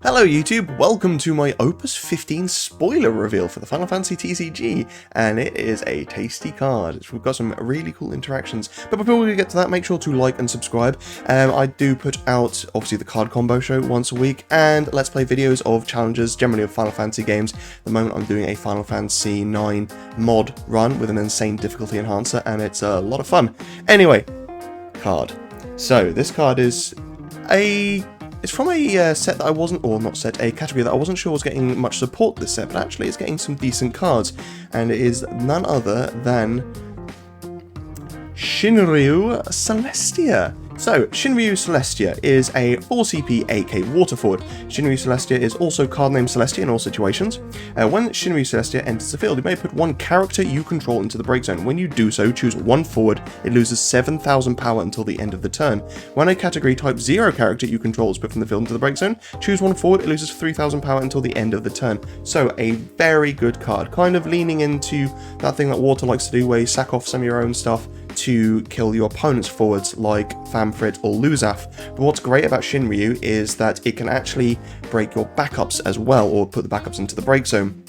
Hello YouTube, welcome to my Opus 15 spoiler reveal for the Final Fantasy TCG, and it is a tasty card. We've got some really cool interactions, but before we get to that, make sure to like and subscribe. I do put out, obviously, the card combo show once a week, and let's play videos of challenges, generally of Final Fantasy games. At the moment I'm doing a Final Fantasy 9 mod run with an insane difficulty enhancer, and it's a lot of fun. Anyway, card. So, this card is It's from a set that I wasn't, or not set, a category that I wasn't sure was getting much support this set, but actually it's getting some decent cards, and it is none other than Shinrio Celestia. So, Shinrio Celestia is a 4CP 8k water forward. Shinrio Celestia is also card named Celestia in all situations. When Shinrio Celestia enters the field, you may put one character you control into the break zone. When you do so, choose one forward. It loses 7,000 power until the end of the turn. When a category type 0 character you control is put from the field into the break zone, choose one forward. It loses 3,000 power until the end of the turn. So, a very good card. Kind of leaning into that thing that Water likes to do, where you sack off some of your own stuff to kill your opponent's forwards like Famfrit or Luzaf. But what's great about Shinryu is that it can actually break your backups as well, or put the backups into the break zone,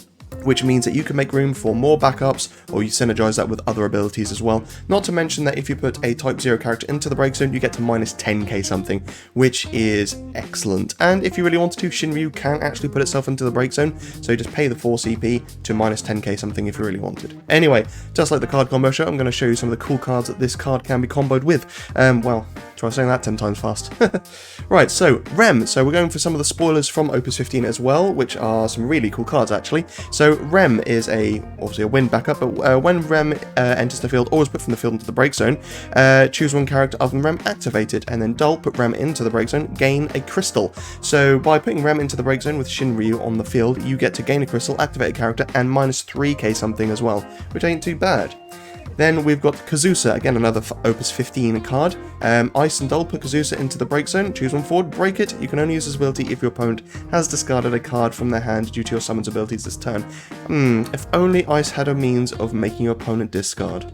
which means that you can make room for more backups, or you synergize that with other abilities as well. Not to mention that if you put a type 0 character into the break zone, you get to minus 10k something, which is excellent. And if you really wanted to, Shinryu can actually put itself into the break zone, so you just pay the 4 CP to minus 10k something if you really wanted. Anyway, just like the card combo show, I'm going to show you some of the cool cards that this card can be comboed with. Well, try saying that 10 times fast. Right, so Rem. So we're going for some of the spoilers from Opus 15 as well, which are some really cool cards actually. So Rem is obviously a wind backup, but when Rem enters the field, always put from the field into the break zone. Choose one character other than Rem, activate it, and then Dull, put Rem into the break zone, gain a crystal. So by putting Rem into the break zone with Shinryu on the field, you get to gain a crystal, activate a character, and minus 3k something as well, which ain't too bad. Then we've got Kazusa, again another Opus 15 card. Ice and Dull, put Kazusa into the break zone, choose one forward, break it. You can only use this ability if your opponent has discarded a card from their hand due to your summons abilities this turn. If only Ice had a means of making your opponent discard.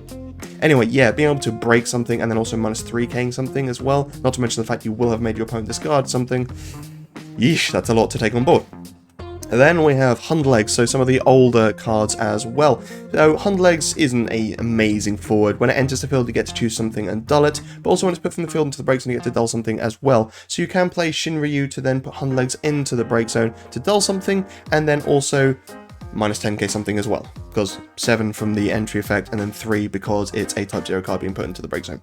Anyway, yeah, being able to break something and then also minus 3k something as well, not to mention the fact you will have made your opponent discard something. Yeesh, that's a lot to take on board. Then we have Hundlegs, so some of the older cards as well. So Hundlegs isn't an amazing forward. When it enters the field, you get to choose something and dull it, but also when it's put from the field into the break zone, you get to dull something as well. So you can play Shinryu to then put Hundlegs into the break zone to dull something, and then also minus 10k something as well, because 7 from the entry effect, and then 3 because it's a type 0 card being put into the break zone.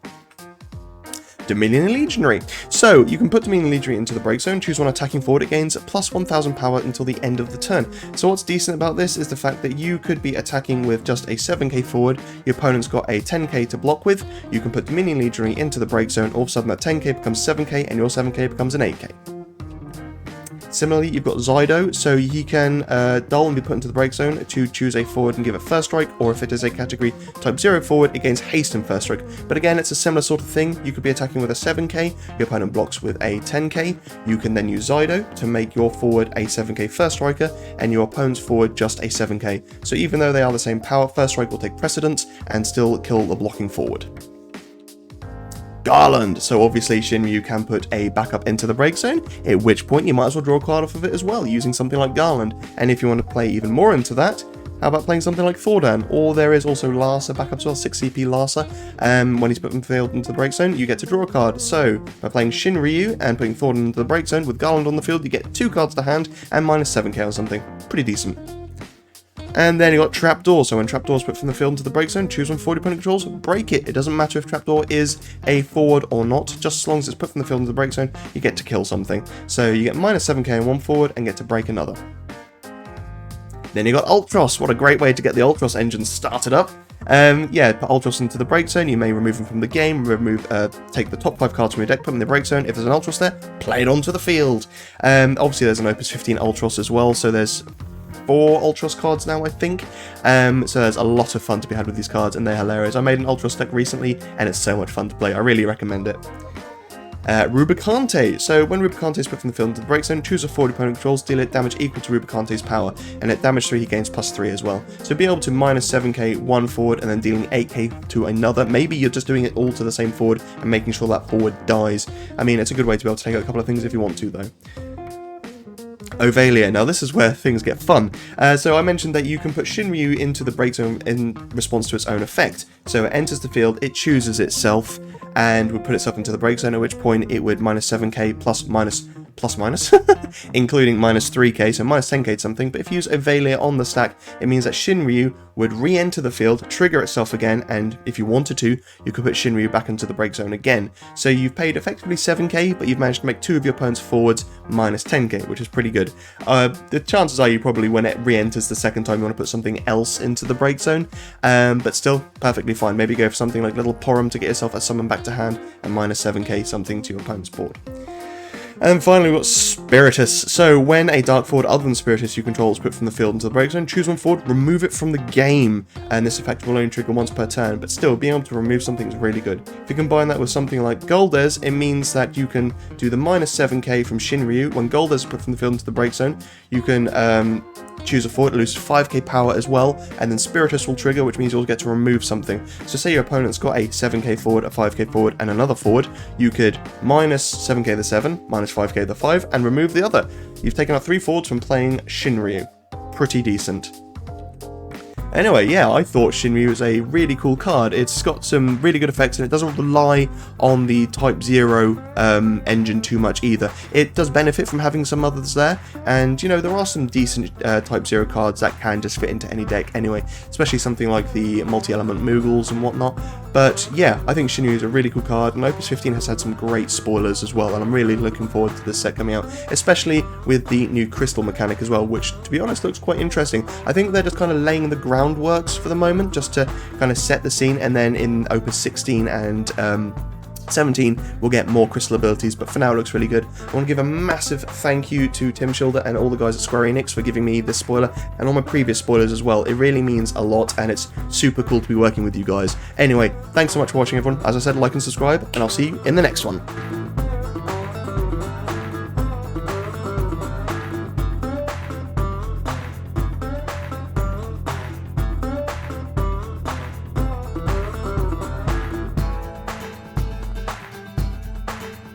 Dominion Legionary. So you can put Dominion Legionary into the break zone, choose one attacking forward, it gains plus 1000 power until the end of the turn. So what's decent about this is the fact that you could be attacking with just a 7k forward, your opponent's got a 10k to block with, you can put Dominion Legionary into the break zone, all of a sudden that 10k becomes 7k and your 7k becomes an 8k. Similarly, you've got Zydo, so he can dull and be put into the break zone to choose a forward and give it first strike, or if it is a category type 0 forward, it gains haste and first strike. But again, it's a similar sort of thing. You could be attacking with a 7k, your opponent blocks with a 10k, you can then use Zydo to make your forward a 7k first striker, and your opponent's forward just a 7k. So even though they are the same power, first strike will take precedence and still kill the blocking forward. Garland. So obviously Shinryu can put a backup into the break zone, at which point you might as well draw a card off of it as well, using something like Garland. And if you want to play even more into that, how about playing something like Thordan? Or there is also Larsa backup as well, 6 CP Larsa. When he's put from the field into the break zone, you get to draw a card. So by playing Shinryu and putting Thordan into the break zone with Garland on the field, you get 2 cards to hand and minus 7k or something. Pretty decent. And then you got Trapdoor, so when Trapdoor is put from the field into the break zone, choose one forward your opponent controls, break it. It doesn't matter if Trapdoor is a forward or not, just as long as it's put from the field into the break zone, you get to kill something. So you get minus 7k on one forward and get to break another. Then you got Ultros, what a great way to get the Ultros engine started up. Yeah, put Ultros into the break zone, you may remove them from the game, take the top 5 cards from your deck, put them in the break zone. If there's an Ultros there, play it onto the field. Obviously there's an Opus 15 Ultros as well, so there's 4 Ultros cards now, I think. So there's a lot of fun to be had with these cards, and they're hilarious. I made an Ultros deck recently, and it's so much fun to play. I really recommend it. Rubikante. So when Rubikante is put from the field into the break zone, choose a forward opponent controls, deal it damage equal to Rubikante's power, and at damage 3 he gains plus 3 as well. So be able to minus 7k one forward and then dealing 8k to another. Maybe you're just doing it all to the same forward and making sure that forward dies. I mean, it's a good way to be able to take out a couple of things if you want to, though. Ovalia. Now this is where things get fun. So I mentioned that you can put Shinryu into the break zone in response to its own effect. So it enters the field, it chooses itself, and would put itself into the break zone, at which point it would minus 7k plus minus, including minus 3k, so minus 10k something. But if you use Ovalia on the stack, it means that Shinryu would re-enter the field, trigger itself again, and if you wanted to, you could put Shinryu back into the break zone again. So you've paid effectively 7k, but you've managed to make 2 of your opponent's forwards minus 10k, which is pretty good. The chances are you probably, when it re-enters the second time, you want to put something else into the break zone, but still, perfectly fine. Maybe go for something like Little Porum to get yourself a summon back to hand, and minus 7k something to your opponent's board. And finally we've got Spiritus. So when a dark forward other than Spiritus you control is put from the field into the break zone, choose one forward, remove it from the game, and this effect will only trigger once per turn, but still being able to remove something is really good. If you combine that with something like Goldes, it means that you can do the minus 7k from Shinryu. When Goldes is put from the field into the break zone, you can choose a forward, lose 5k power as well, and then Spiritus will trigger, which means you'll get to remove something. So say your opponent's got a 7k forward, a 5k forward, and another forward, you could minus 7k the 7, minus 5k the 5, and remove the other. You've taken out 3 forwards from playing Shinryu. Pretty decent. Anyway, yeah, I thought Shinryu was a really cool card. It's got some really good effects, and it doesn't rely on the Type 0 engine too much either. It does benefit from having some others there, and, you know, there are some decent Type 0 cards that can just fit into any deck anyway, especially something like the multi-element Moogles and whatnot. But, yeah, I think Shinryu is a really cool card, and Opus 15 has had some great spoilers as well, and I'm really looking forward to this set coming out, especially with the new crystal mechanic as well, which, to be honest, looks quite interesting. I think they're just kind of laying the groundworks for the moment, just to kind of set the scene, and then in Opus 16 and 17 we'll get more crystal abilities, but for now it looks really good. I want to give a massive thank you to Tim Schilder and all the guys at Square Enix for giving me this spoiler, and all my previous spoilers as well. It really means a lot, and it's super cool to be working with you guys. Anyway, thanks so much for watching, everyone. As I said, like and subscribe, and I'll see you in the next one.